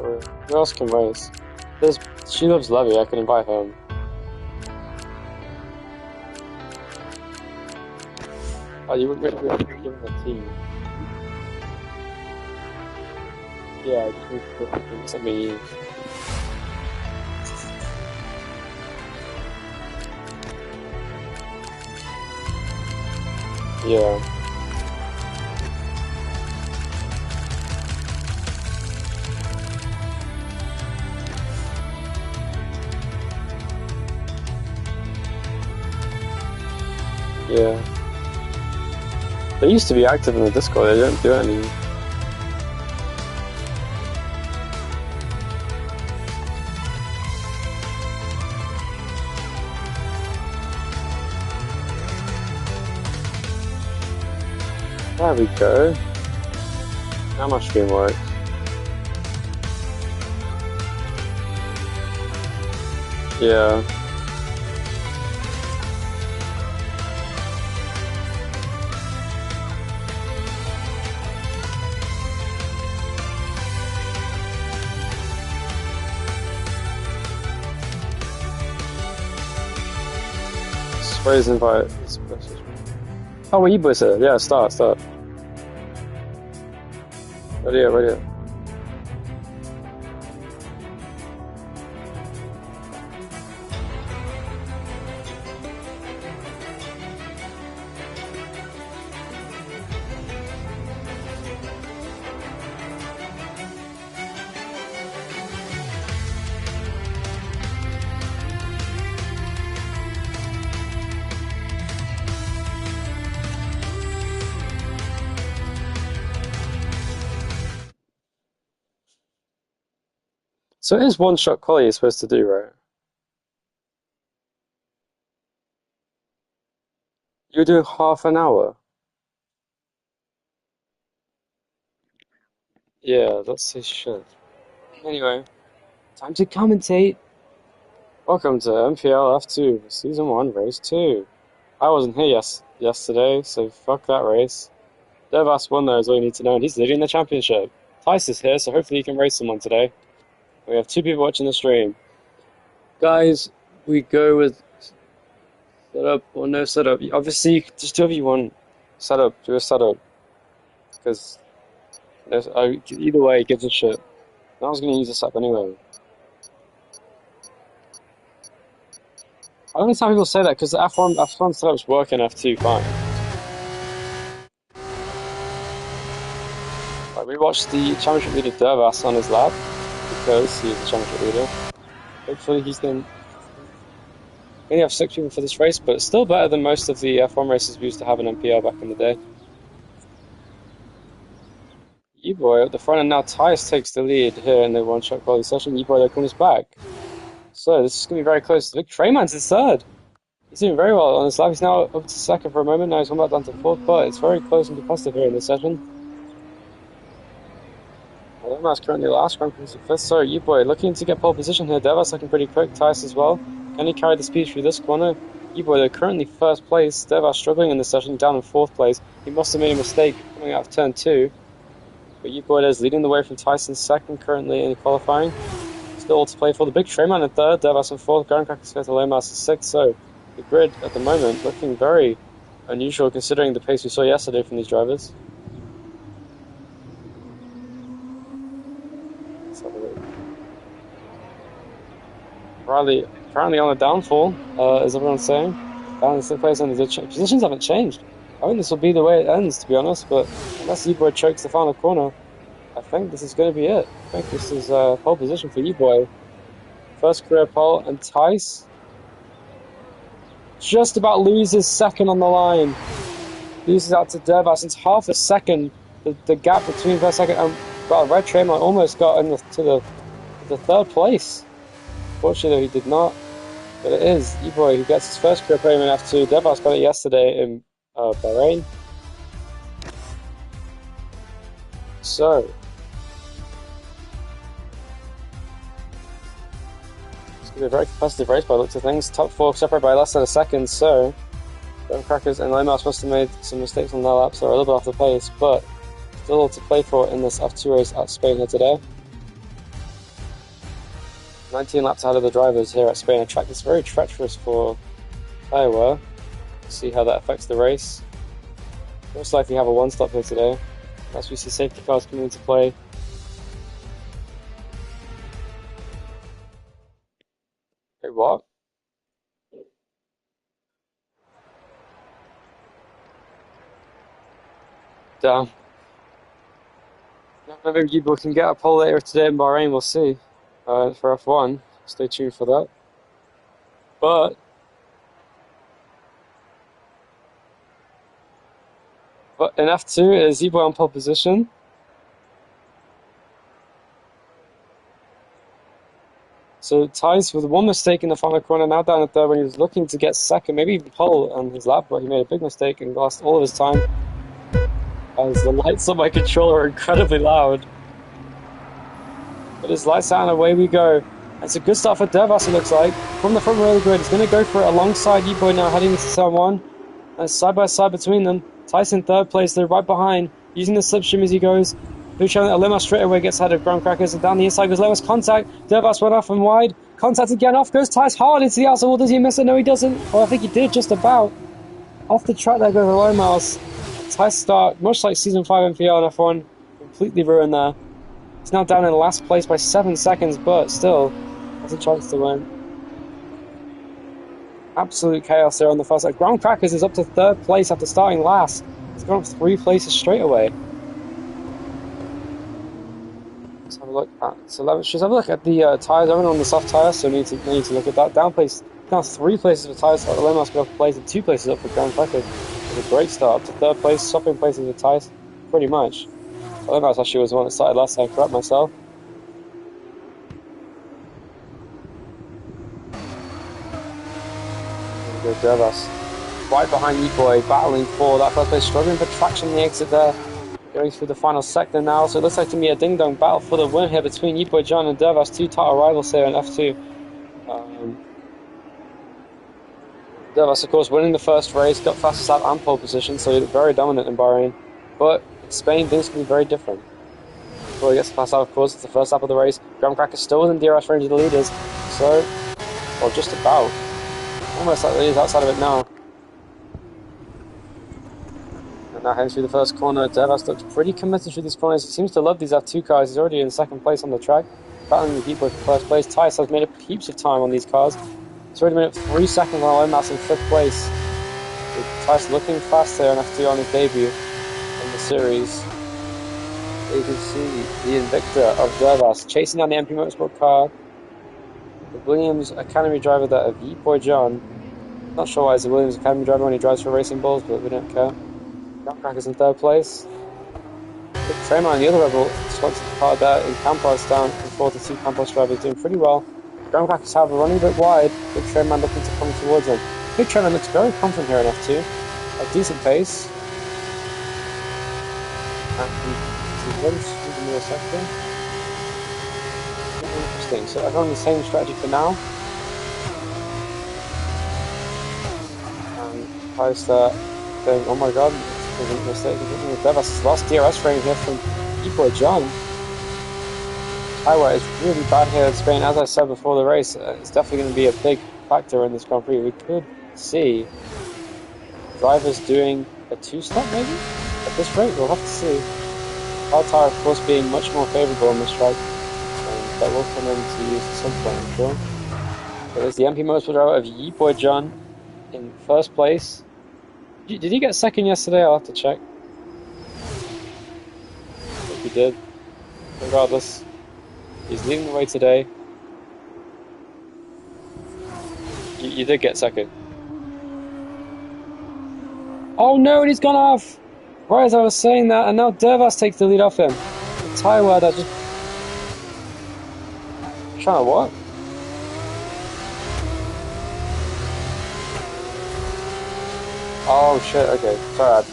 Or who else can race? She loves Levy, I could invite him. Oh, you wouldn't really be given a team. Yeah, just need to put something. Yeah. Yeah. They used to be active in the Discord, they don't do it anymore. There we go. Now my stream works. Yeah. Sprays invite. Oh, well, you said, yeah, start. Ready up. So it is one-shot quality you're supposed to do, right? You're doing half an hour? Yeah, that's his shit. Anyway, time to commentate. Welcome to NPL F2, Season 1, Race 2. I wasn't here yesterday, so fuck that race. Devas won though, is all you need to know, and he's leading the championship. Tice is here, so hopefully he can race someone today. We have 2 people watching the stream. Guys, we go with setup or no setup. Obviously, just do whatever you want. Setup, do a setup. Because either way, it gives a shit. I was going to use this setup anyway. I don't understand people say that, because the F1 setups work in F2 fine. Like, we watched the championship leader Dervas on his lap, because he's the championship leader. Hopefully he's going... We only have 6 people for this race, but it's still better than most of the F1 races we used to have in NPL back in the day. Yayyyy at the front, and now Tice takes the lead here in the one-shot quality session. Yayyyy comes back. So this is going to be very close. Vic Treyman's in third. He's doing very well on this lap. He's now up to second for a moment. Now he's come back down to fourth, but it's very close and competitive here in this session. Devas currently last, Grand Prix fifth. So Yayyyy looking to get pole position here. Devas looking pretty quick. Tice as well. Can he carry the speed through this corner? Yayyyy, they're currently first place. Devas struggling in this session, down in fourth place. He must have made a mistake coming out of turn 2. But Yayyyy is leading the way from Tyson second currently in qualifying. Still all to play for. The big Treyman in third, Devas in fourth, Groundcrackers fifth, Lomas in sixth. So the grid at the moment looking very unusual considering the pace we saw yesterday from these drivers. Let's have a look. Riley currently on a downfall, as everyone's saying. Down in sixth place, and the positions haven't changed. I think this will be the way it ends, to be honest, but unless Yayyyy chokes the final corner, I think this is going to be it. I think this is pole position for Yayyyy. First career pole, and Tice just about loses second on the line. Loses out to Dervas. It's half a second. The gap between first second and Red Treyman almost got to the third place. Fortunately, he did not. But it is Yayyyy who gets his first career podium in F2. Dervas got it yesterday in Bahrain. So it's going to be a very competitive race by the looks of things. Top 4 separated by less than a second, so Crackers and Lomas must have made some mistakes on their laps, so a little bit off the pace, but still to play for in this F2 race at Spain here today. 19 laps ahead of the drivers here at Spain. A track that's very treacherous for Iowa. See how that affects the race. Most likely have a one-stop here today. As we see safety cars coming into play. Wait, what? Damn. Maybe people can get a pole later today in Bahrain, we'll see. For F1. Stay tuned for that. But in F2 is Yayyyy on pole position. So ties with one mistake in the final corner, now down at third when he was looking to get second, maybe even pole on his lap, but he made a big mistake and lost all of his time. As the lights on my controller are incredibly loud. But his lights out and away we go. It's a good start for Devas, it looks like. From the front row of the grid, he's going to go for it alongside Yayyyy now, heading into turn 1. And side by side between them. Tyson third place, they're right behind, using the slipstream as he goes. Lemos straight away gets ahead of Graham Crackers, and down the inside goes Lemos. Contact. Devas went off and wide. Contact again, off goes Tice hard into the outside wall. Does he miss it? No, he doesn't. Oh, I think he did just about. Off the track there goes Lemos. Tice start, much like Season 5 NPL and F1, completely ruined there. He's now down in last place by 7 seconds, but still has a chance to win. Absolute chaos there on the first side. Ground Crackers is up to third place after starting last. He's gone up 3 places straight away. Let's have a look at just have a look at the tyres. Everyone on the soft tyres, so we need to look at that. Down 3 places for tyres. The Lemos got up place and 2 places up for Ground Crackers. It's a great start up to third place, swapping places with tyres, pretty much. Lemos actually was the one that started last time. Correct myself. Go Devas. Right behind Yayyyy, battling for that first place, struggling for traction in the exit there. Going through the final sector now, so it looks like to me a ding-dong battle for the win here between Yayyyy John and Devas, 2 title rivals here in F2. Devas, of course, winning the first race, got fastest lap and pole position, so he looked very dominant in Bahrain. But in Spain, things can be very different. Before he gets fast out, of course, it's the first lap of the race. Graham Cracker still within DRS range of the leaders, so, well, just about. Almost like the leaders outside of it now. And now heading through the first corner, Devas looks pretty committed through these corners. He seems to love these F2 cars. He's already in second place on the track, battling with Yayyyy for first place. Tice has made up heaps of time on these cars. He's already made up 3 seconds on Lomas in 5th place. With Tice looking fast there on F2 on his debut in the series. You can see the Invicta of Devas chasing down the MP Motorsport car. The Williams Academy driver there of Yayyyy John. Not sure why he's a Williams Academy driver when he drives for Racing Bulls, but we don't care. Ground Crackers in third place. Big Trayman and the other Rebel sponsored the car there in Campos down in 42 Campos drivers doing pretty well. Ground Crackers, however, running a bit wide. Big Trayman looking to come towards him. Big Trayman looks very confident here in F2. A decent pace. And he's very smooth in the middle sector. Interesting. So everyone on the same strategy for now. And Price there going, oh my god, there's a mistake. Devas lost DRS range here from Yayyyy John. Highway is really bad here in Spain. As I said before the race, it's definitely going to be a big factor in this Grand Prix. We could see drivers doing a 2-stop maybe? At this rate, we'll have to see. Hard tyre, of course, being much more favourable on this track. That will come into use at some point, I'm sure. So there's the MP Motorsport driver of Yayyyy John in first place. Did he get second yesterday? I'll have to check. I think he did. Regardless, he's leading the way today. You did get second. Oh no, and he's gone off! Right as I was saying that, and now Devas takes the lead off him. The tyre wear that just... Trying to what? Oh shit, okay, sorry.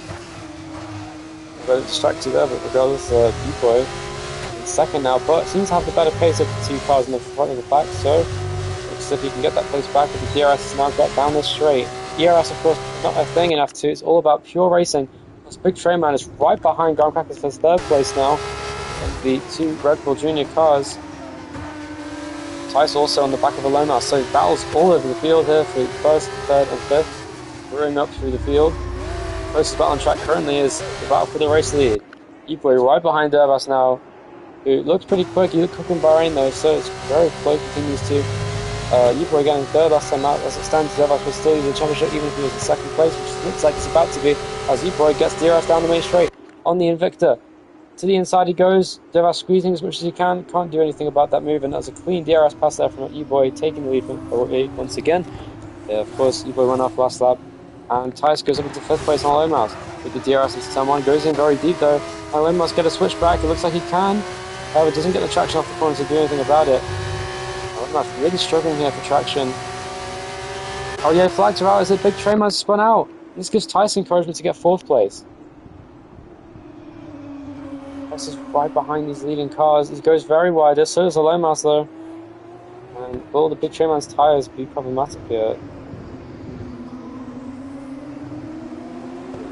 I got distracted there, but regardless, Yayyyy in second now, but seems to have the better pace of the 2 cars in the front and the back, so looks as if he can get that place back with the DRS has now got down this straight. ERS, of course, not a thing in F2, it's all about pure racing. This big Trayman is right behind Graham Crackers for 3rd place now, and the 2 Red Bull Junior cars. Tice also on the back of a low mouse, so battles all over the field here for first, third, and fifth, brewing up through the field. Closest battle on track currently is the battle for the race lead. Yayyyy right behind Dervas now, who looks pretty quick. He looked quick in Bahrain though, so it's very close between these two. Yayyyy getting third last time out. As it stands, Dervas will still lead the championship even if he was in second place, which looks like it's about to be, as Yayyyy gets DRS down the main straight on the Invicta. To the inside he goes, Dervas squeezing as much as he can, can't do anything about that move, and that's a clean DRS pass there from Yayyyy, taking the lead from once again. Of course, Yayyyy went off last lap, and Tice goes up into fifth place on low mouse. With the DRS into turn 1, goes in very deep though, and low mouse get a switch back, it looks like he can, however doesn't get the traction off the corner to do anything about it. Low mouse really struggling here for traction. Oh yeah, flags are out as the big train man spun out. This gives Tice encouragement to get fourth place. Tice is right behind these leading cars. He goes very wide, so does the low mouse though. And will the big train man's tyres be problematic here?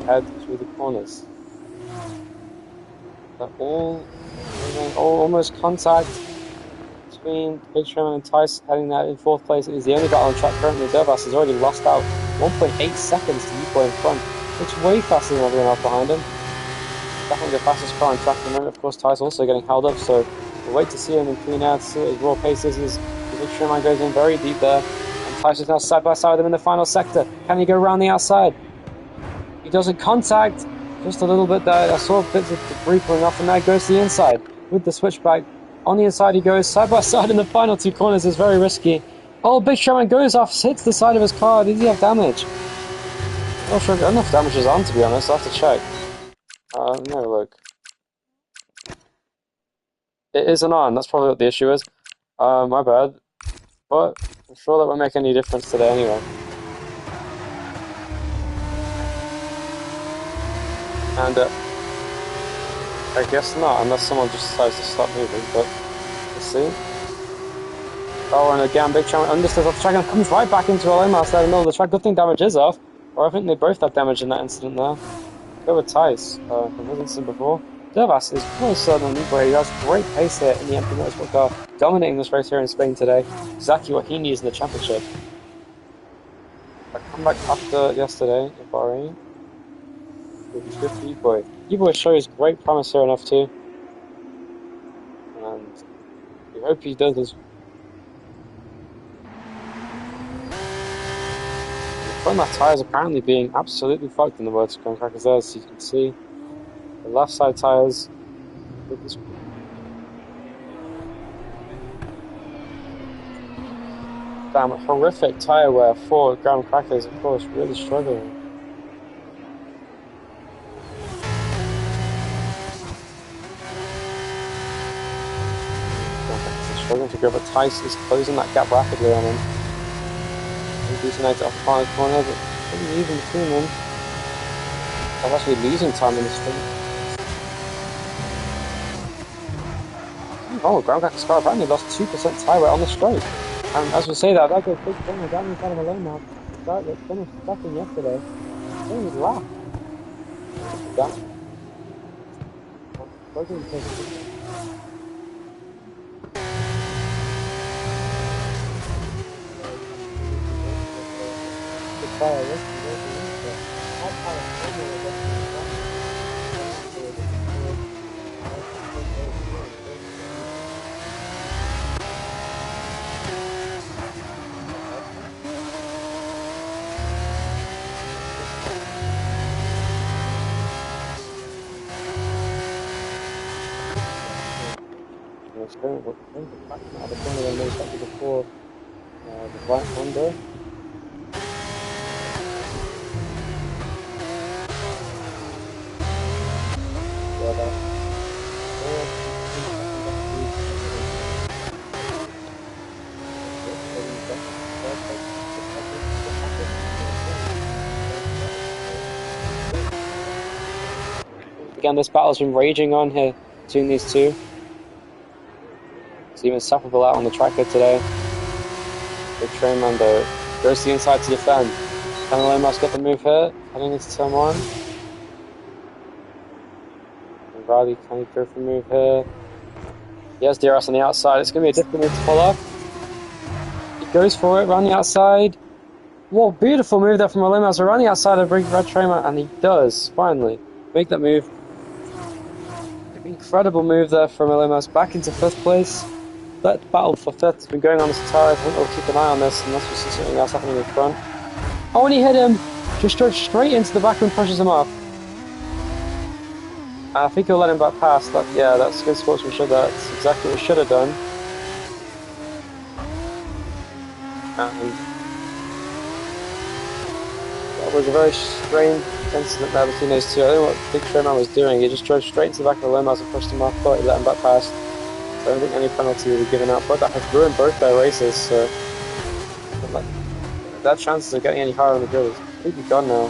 Head through the corners. They're all almost contact between Big Train and Tice heading there in fourth place. It is the only battle on track currently. Dervas has already lost out 1.8 seconds to Yayyyy in front. Looks way faster than everyone else behind him. Definitely the fastest car on track at the moment. Of course, Tice also getting held up, so we'll wait to see him in clean air, to see what his raw pace is. The Big Train goes in very deep there, and Tice is now side by side with him in the final sector. Can he go around the outside? He doesn't contact, just a little bit there. I saw bits of debris pulling off, and there goes to the inside with the switchback. On the inside he goes, side by side in the final two corners is very risky. Oh, Big Shaman goes off, hits the side of his car. Did he have damage? Not sure if enough damage is on, to be honest. I'll have to check. No, look. It isn't on, that's probably what the issue is. My bad. But I'm sure that won't make any difference today anyway. And I guess not, unless someone just decides to stop moving, but let's see. Oh, and again, Big Train understeers off the track and comes right back into a low mouse there in the middle of the track. Good thing damage is off, or I think they both have damage in that incident there. Go with Tice from his incident before. Dervas is really certain on Yayyyy. He has great pace here in the MP Motorsport car, dominating this race here in Spain today. Exactly what he needs in the championship. A comeback after yesterday in Bahrain. It was good for Yayyyy. Yayyyy shows great promise here in F2. And we hope he does as front left tyres apparently being absolutely fucked in the words of Graham Crackers there, as you can see. The left side tyres with this damn horrific tyre wear for Graham Crackers, of course, really struggling. Struggling to go, but Tice is closing that gap rapidly on him. He's off the final corner, but pretty even between them. I'm actually losing time in this thing. Oh, Ground Crackers car apparently lost 2% tyre weight on the straight. And as we say that goes Big corner down in front of a lane now. The start that finished second yesterday. Only lap. Before the right hander. Again, this battle's been raging on here between these two. It's even insufferable out on the track here today. Big Train man though goes to the inside to defend. Can the lane mouse get the move here? Heading into turn 1. And Riley, can he go for the move here? He has DRS on the outside. It's going to be a difficult move to pull off. goes for it, around the outside. What beautiful move there from Olimas around the outside of Red Tramer, and he does, finally, make that move. Incredible move there from Olimas, back into 5th place. That battle for 5th has been going on this entire. I think we'll keep an eye on this unless we see something else happening in front. Oh, and he hit him! Just drove straight into the back and pushes him off. I think he'll let him back past. Yeah, that's good sportsmanship. That's exactly what he should have done. And that was a very strange incident there between those two. I don't know what Big Showman was doing. He just drove straight into the back of the Lomas and pushed him off. Thought he let him back past. So I don't think any penalty will be given out. But that has ruined both their races. So their chances of getting any higher on the grid is completely gone now.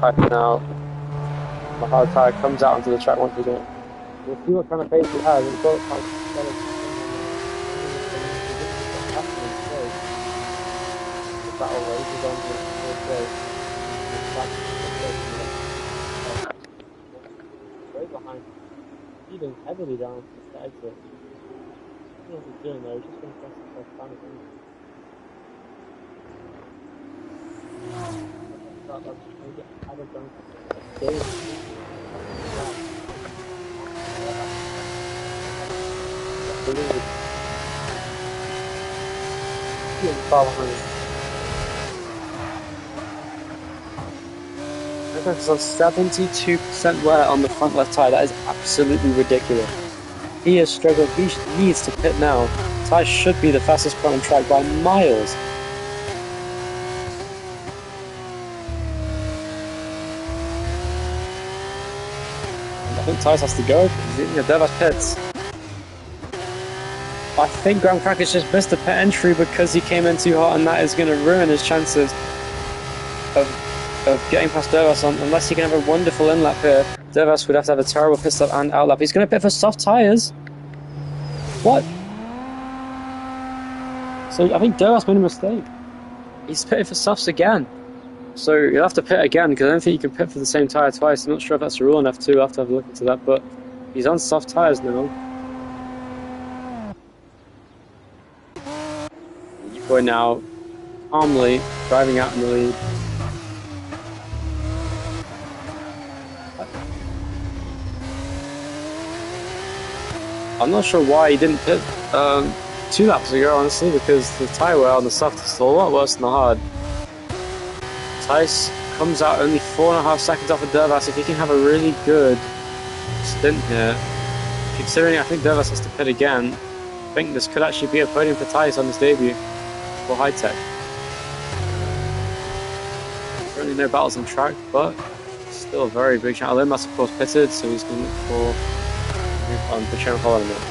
Piping out. The hard tire comes out onto the track once again. We'll see what kind of pace he has. It's got the battle races on to the fourth race. Way behind. Speeding heavily down the exit. I don't know what he's doing there. He's just going to press himself down again. It's on 72% wear on the front left tire. That is absolutely ridiculous. He has struggled. He needs to pit now. The tire should be the fastest car on track by miles. I think Tice has to go. Devas pits. I think Graham Cracker's just missed the pit entry because he came in too hot, and that is going to ruin his chances of getting past Devas unless he can have a wonderful in-lap here. Devas would have to have a terrible pit stop and out-lap. He's going to pit for soft tyres. What? So I think Devas made a mistake. He's pitting for softs again. So you'll have to pit again, because I don't think you can pit for the same tyre twice. I'm not sure if that's a rule in F2, I'll have to have a look into that, but he's on soft tyres now. Boy now, calmly, driving out in the lead. I'm not sure why he didn't pit 2 laps ago, honestly, because the tyre wear on the soft is still a lot worse than the hard. Tice comes out only 4.5 seconds off of Devas. If he can have a really good stint here, considering I think Devas has to pit again, I think this could actually be a podium for Tice on his debut for high tech. Currently no battles on track, but still a very big chance. Limas of course pitted, so he's going to look for the channel following it.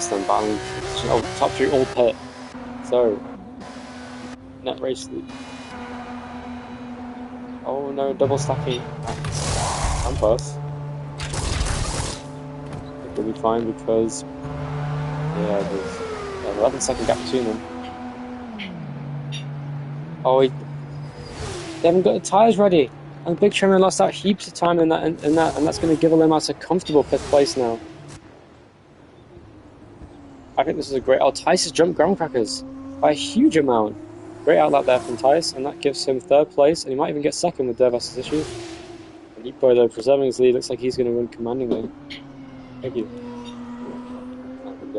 Then battling top 3 all pit. So net race lead. Oh no, double stacking and pass. It will be fine because there's an 11-second gap between them. Oh, they haven't got the tyres ready, and Big Trimmer lost out heaps of time in that, and that's going to give Olimas a comfortable 5th place now. I think this is a great... Oh, Tice has jumped Ground Crackers by a huge amount. Great outlap there from Tice, and that gives him 3rd place, and he might even get 2nd with Devas' issues. And Yayyyy, though, preserving his lead, looks like he's going to win commandingly. Thank you. And,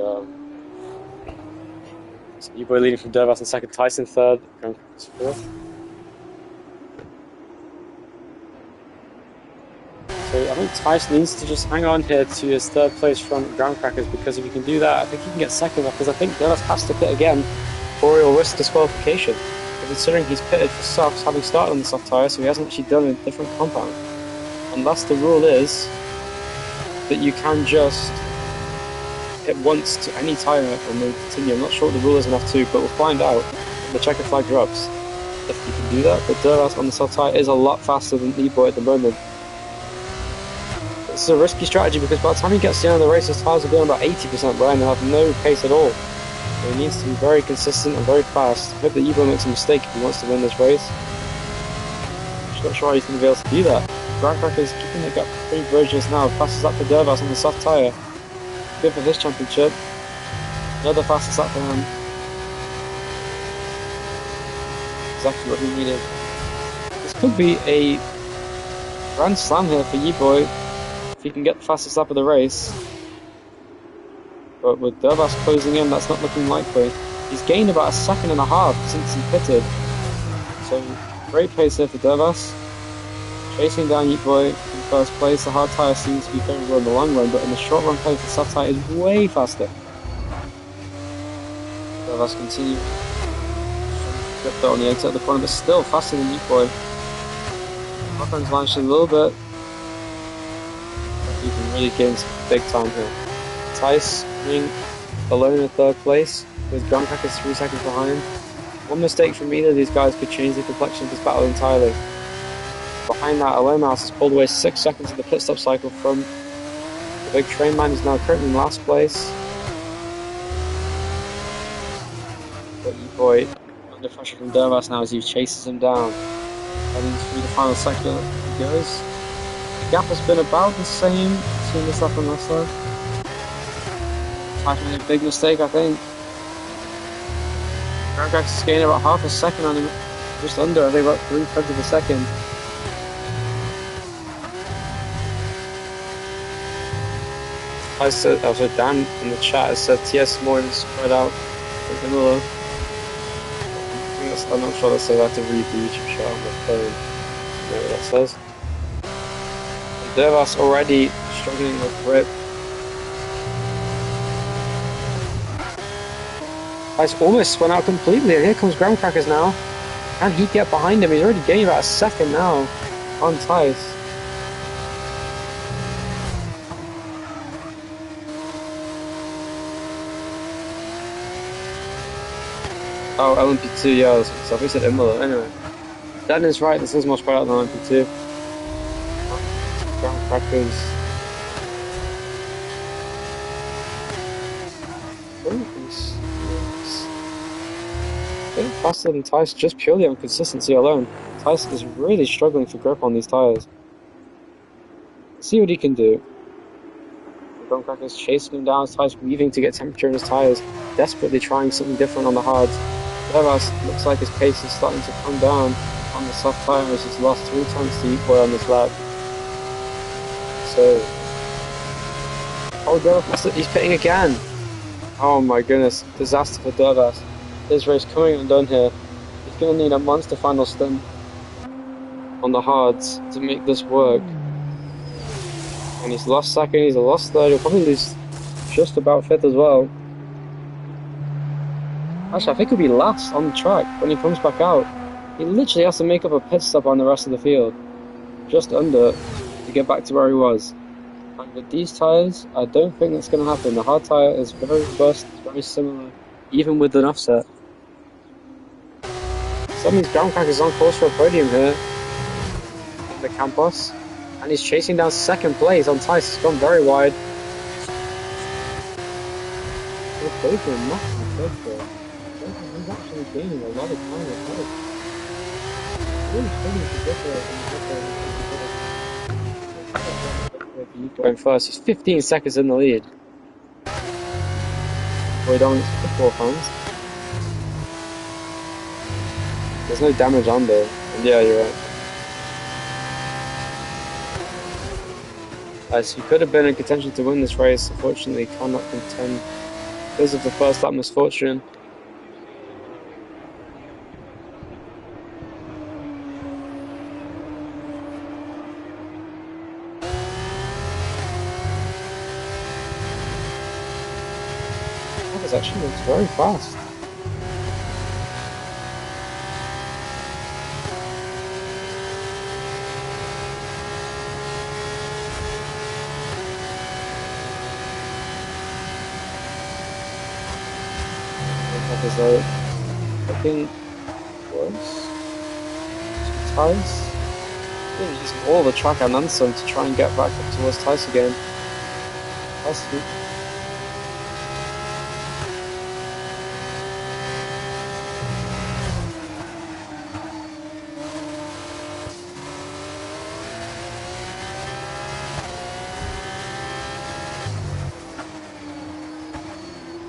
So Yayyyy leading from Dervas in second, Tyson third, Graham Crackers fourth. So I think Tyson needs to just hang on here to his third place front Graham Crackers, because if he can do that, I think he can get second, because I think Dervas has to pit again or he'll risk disqualification. But considering he's pitted for softs, having started on the soft tyre, so he hasn't actually done a different compound. Unless the rule is that you can just hit once to any tyre and then continue. I'm not sure what the rule is in F2, but we'll find out when the checker flag drops if you can do that. But Dervas on the soft tyre is a lot faster than Yayyyy at the moment. This is a risky strategy because by the time he gets to the end of the race, his tyres will be on about 80% wear and he'll have no pace at all. So he needs to be very consistent and very fast. I hope that Yayyyy makes a mistake if he wants to win this race. I'm just not sure how he's going to be able to do that. Graham Crackers keeping the gap pretty bridges now. Passes up for Dervas on the soft tyre. Good for his championship. Another fastest lap for him. Exactly what he needed. This could be a grand slam here for Yayyyy if he can get the fastest lap of the race. But with Dervas closing in, that's not looking likely. He's gained about a second and a half since he pitted. So great pace here for Dervas. Chasing down Yayyyy in first place. The hard tyre seems to be going well in the long run, but in the short run pace, the soft tyre is way faster. Dervas continue. Grip there on the exit at the corner, but still faster than Yayyyy. Offense launched a little bit. But you can really gain some big time here. Tice running alone in third place, with Graham Crackers 3 seconds behind. One mistake from either of these guys could change the complexion of this battle entirely. Behind that, Alomos has pulled away 6 seconds of the pit stop cycle from the big train man, who's now currently in last place. But Yayyyy under pressure from Dervas now as he chases him down. Heading through the final sector he goes. The gap has been about the same between this lap and last lap. Tyson made a big mistake, I think. Graham Crackers is gaining about half a second on him, just under, I think about 3/10 of a second. I said, also Dan in the chat has said TS more spread out than Imola. I'm not sure that says I have to read the YouTube chat on my phone. I know what that says. And Dervas already struggling with grip. He's almost spun out completely, and here comes Graham Crackers now. Can he get behind him? He's already gaining about a second now on Tice. Oh, LMP2, yeah, that's what I thought said Imola. Anyway, Dan is right, this is more spread out than LMP2. Graham Crackers. Faster than Tice just purely on consistency alone. Tice is really struggling for grip on these tyres. Let's see what he can do. Graham Crackers chasing him down, Tice weaving to get temperature in his tyres, desperately trying something different on the hards. Dervas looks like his pace is starting to come down on the soft tyre as he's lost 3 times to Yayyyy on this lap. So, oh, Dervas, he's pitting again. Oh my goodness, disaster for Dervas. His race coming undone here. He's going to need a monster final stint on the hards to make this work. And he's lost second, he's lost third, he'll probably lose just about fifth as well. Actually, I think he'll be last on the track when he comes back out. He literally has to make up a pit stop on the rest of the field. Just under to get back to where he was. And with these tyres, I don't think that's going to happen. The hard tyre is very robust, very similar, even with an offset. So that means Graham Crackers is on course for a podium here in the Campos. And he's chasing down second place on Tice. It's gone very wide. Both are massive there. He's actually gaining a lot of time ahead. Really struggling to get there. Going first, he's 15 seconds in the lead. Boy, dominance football fans. There's no damage on there. And yeah, you're right. So he could have been in contention to win this race. Unfortunately, cannot contend because of the first lap misfortune. Tyres actually looks very fast. As though looking worse. Tyres. Really using all the track and then some to try and get back up towards Tice again. Tice.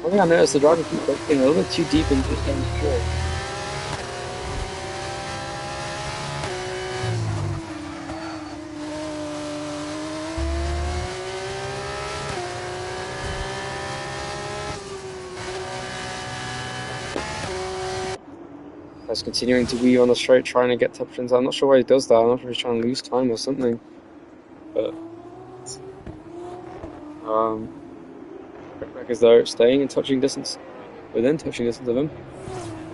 One thing I noticed, the driver keeps getting a little bit too deep into the straight. He's continuing to weave on the straight, trying to get top trends. I'm not sure why he does that. I'm not sure if he's trying to lose time or something. But as though staying in touching distance, within touching distance of him.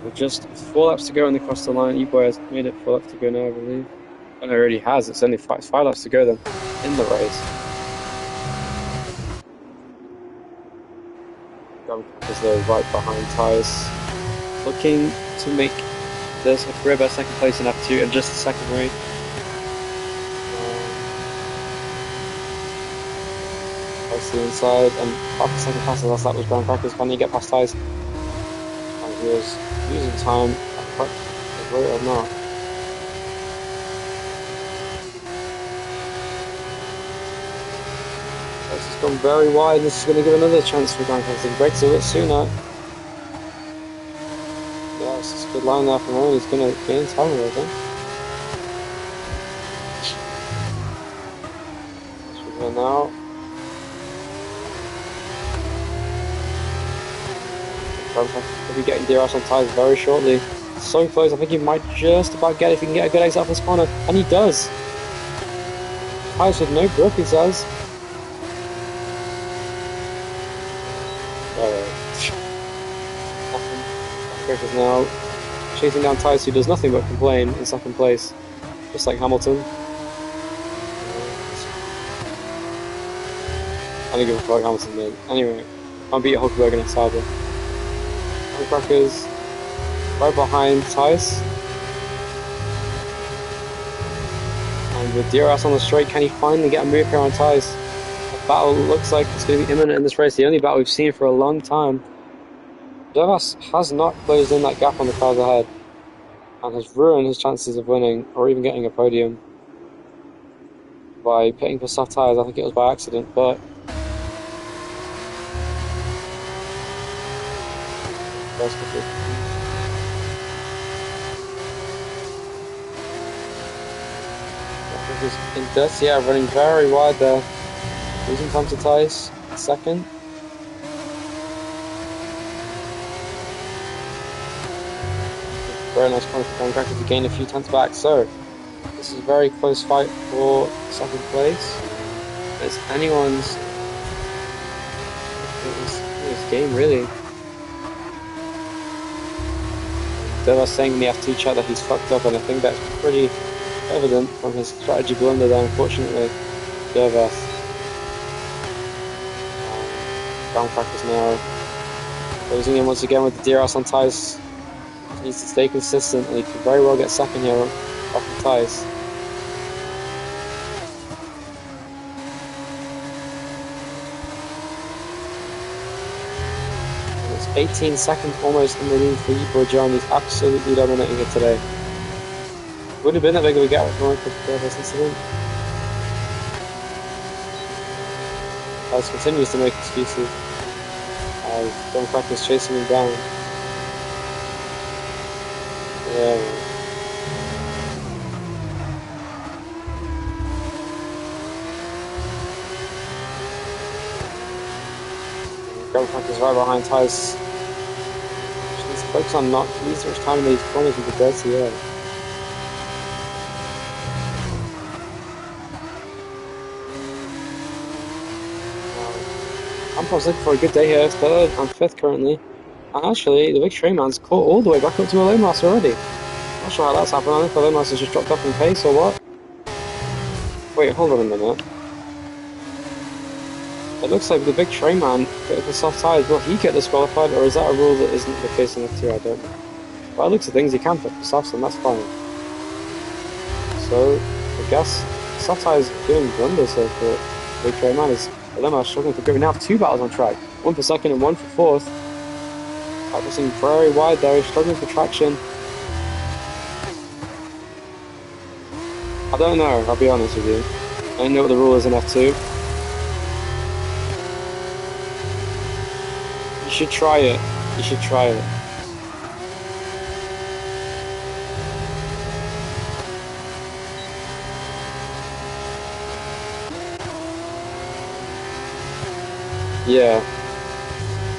With just 4 laps to go and they cross the line. Yayyyy has made it 4 laps to go now, I believe. Oh no, it already has. It's only 5 laps to go then in the race. As though right behind Tyres, looking to make this a career best second place in F2 and just a second rate. Tyres to the inside, and after second pass, the last lap was Brown Crackers. Can he get past Tyres? And he was losing time, whether or not. This has gone very wide, and this is going to give another chance for Brown Crackers. He breaks a bit sooner. Yeah, it's a good line there from him. He's going to gain time with it, I think. As we go now. He'll be getting DRS on Tyres very shortly. So close, I think he might just about get it if he can get a good exit off this corner. And he does! Tyres with no grip, he says. Alright. Is now chasing down Tyres, who does nothing but complain, in second place. Just like Hamilton. I don't give a fuck Hamilton did. Anyway, I'll beat Hulkenberg and Sauber. Crackers right behind Tice, and with DRS on the straight, can he finally get a move here on Tice? The battle looks like it's going to be imminent in this race, the only battle we've seen for a long time. DRS has not closed in that gap on the cars ahead and has ruined his chances of winning or even getting a podium by pitting for soft tyres. I think it was by accident, but in dust, yeah, running very wide there. Losing time to Tice, second. Very nice point for Brown Crackers to gain a few tenths back. So, this is a very close fight for second place. It's anyone's game, really. They were saying in the F2 chat that he's fucked up, and I think that's pretty evident from his strategy blunder there, unfortunately. Dervath. Brown Crackers now closing in once again with the DRS on Tice. He needs to stay consistent, and he could very well get second here off the Tice. It's 18 seconds almost in the lead for Yayyyy John. He's absolutely dominating it today. Would have been that big of a gap if not for this incident. As continues to make excuses as Brown Crackers chasing him down. Yeah. Brown Crackers right behind Tice. She needs to focus on not losing much time in these corners with the dirty air. Campos looking for a good day here, third and fifth currently. And actually, the big train man's caught all the way back up to Alomas already. Not sure how that's happened. I don't know if Alomas has just dropped off in pace or what. Wait, hold on a minute. It looks like the big train man fitted for soft tyres. Will he get disqualified, or is that a rule that isn't the case in F2? I don't know. By the looks of things, he can fit for softs, and that's fine. So, I guess soft tyres doing wonders here for the big train man. Is Alomas struggling for grip. We now have two battles on track. One for second and one for fourth. Practicing very wide there, he's struggling for traction. I don't know, I'll be honest with you. I don't know what the rule is in F2. You should try it. You should try it. Yeah.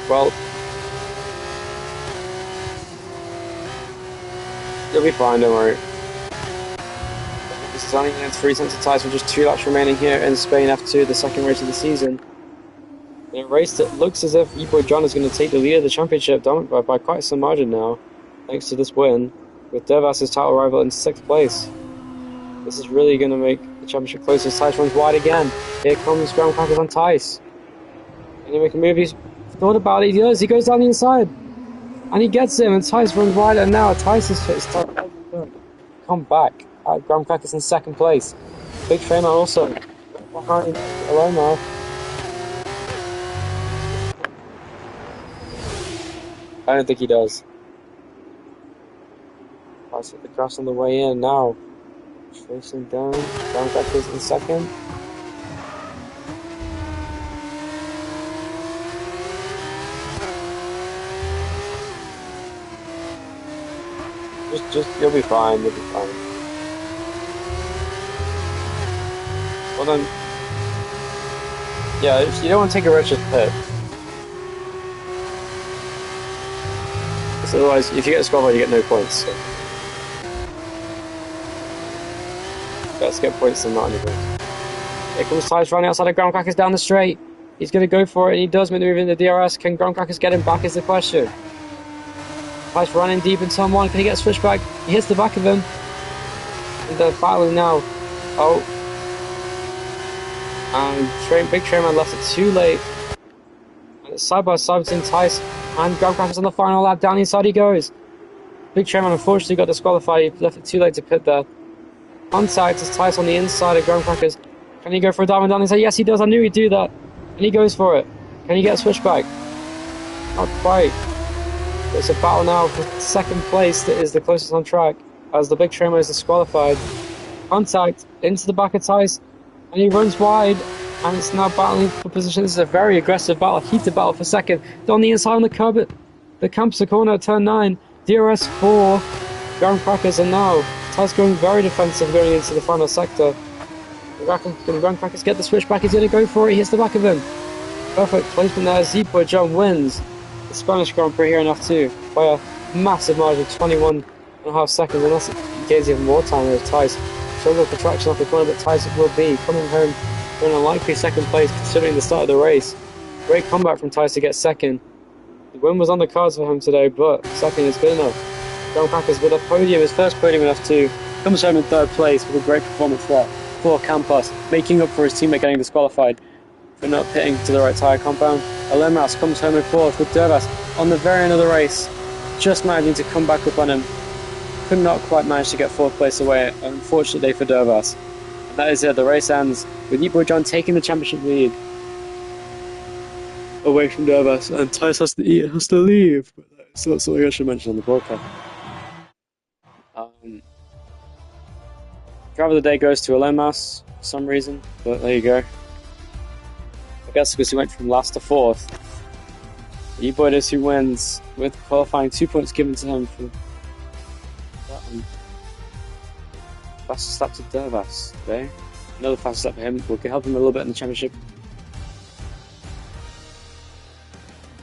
Well, you'll be fine, don't worry. This is only 3 cents of tyres with just 2 laps remaining here in Spain F2, the second race of the season. In a race that looks as if Yayyyy John is going to take the lead of the championship by quite some margin now, thanks to this win, with Dervas' title rival in 6th place. This is really going to make the championship closer as Tice runs wide again. Here comes Graham Crackers on Tice. Can he make a move? He's thought about it. He does. He goes down the inside. And he gets him, and Tice runs wide, and now Tice is come back. Graham Crackers in 2nd place. Big trainer also behind Aloma. I don't think he does. Tice hit the grass on the way in now. Tracing down. Graham Crackers in 2nd. You'll be fine, you'll be fine. Well then, yeah, you don't want to take a risk pit. Because otherwise, if you get a squad, you get no points. So. Let's get points and not any points. Here comes Tice running outside of Graham Crackers down the straight. He's going to go for it, and he does make the move into the DRS. Can Graham Crackers get him back is the question. Tice running deep in turn 1. Can he get a switchback? He hits the back of him. And they're battling now. Oh. And Big Trainman left it too late. And it's side by side between Tice and Graham Crackers on the final lap. Down the inside he goes. Big Trainman unfortunately got disqualified. He left it too late to pit there. Contact is Tice on the inside of Graham Crackers. Can he go for a diamond down the inside? Yes, he does. I knew he'd do that. And he goes for it. Can he get a switchback? Not quite. It's a battle now for 2nd place that is the closest on track as the big Tremo is disqualified. Contact into the back of Tice and he runs wide and it's now battling for position. This is a very aggressive battle, a heated battle for 2nd. On the inside on the curb at the Campus corner at turn 9. DRS 4, Graham Crackers, and now Tice going very defensive going into the final sector. Can Graham Crackers get the switchback? He's going to go for it, he hits the back of him. Perfect placement there, Yayyyy John wins the Spanish Grand Prix here in F2 by a massive margin, 21.5 seconds, and that gives even more time with Tice. Struggle for traction off the corner, but Tice will be coming home for an unlikely 2nd place considering the start of the race. Great comeback from Tice to get 2nd. The win was on the cards for him today, but 2nd is good enough. Graham Crackers with a podium, his first podium in F2, comes home in 3rd place with a great performance there for Campos, making up for his teammate getting disqualified for not pitting to the right tyre compound. Alemas comes home in 4th with Dervas on the very end of the race, just managing to come back up on him. Could not quite manage to get 4th place away, unfortunately for Dervas. And that is it, the race ends with Yayyyy John taking the championship lead away from Dervas, and Tice has to leave. But that's not something I should mention on the broadcast. Driver of the day goes to Alemas for some reason, but there you go. I guess because he went from last to 4th. Yayyyy is who wins, with qualifying 2 points given to him for that one. Fastest lap to Dervas today. Another fastest lap for him. Will help him a little bit in the championship.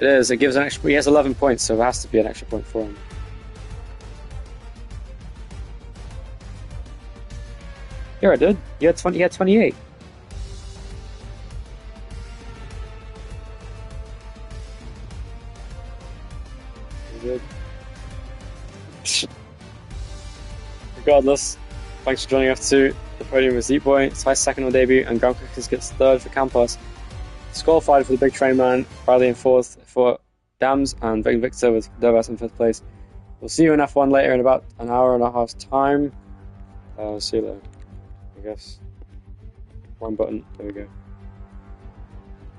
It is. It gives an extra. He has 11 points, so there has to be an extra point for him. Yeah, I did. You had 20. You had 28. Regardless, thanks for joining F2. The podium was Boy, Ty's second on debut, and Ground Cookers gets third for Campos. Disqualified for the Big Train Man, Bradley in fourth for Dams, and Victor with Dervas in fifth place. We'll see you in F1 later in about an hour and a half's time. See you later, I guess. Wrong button, there we go.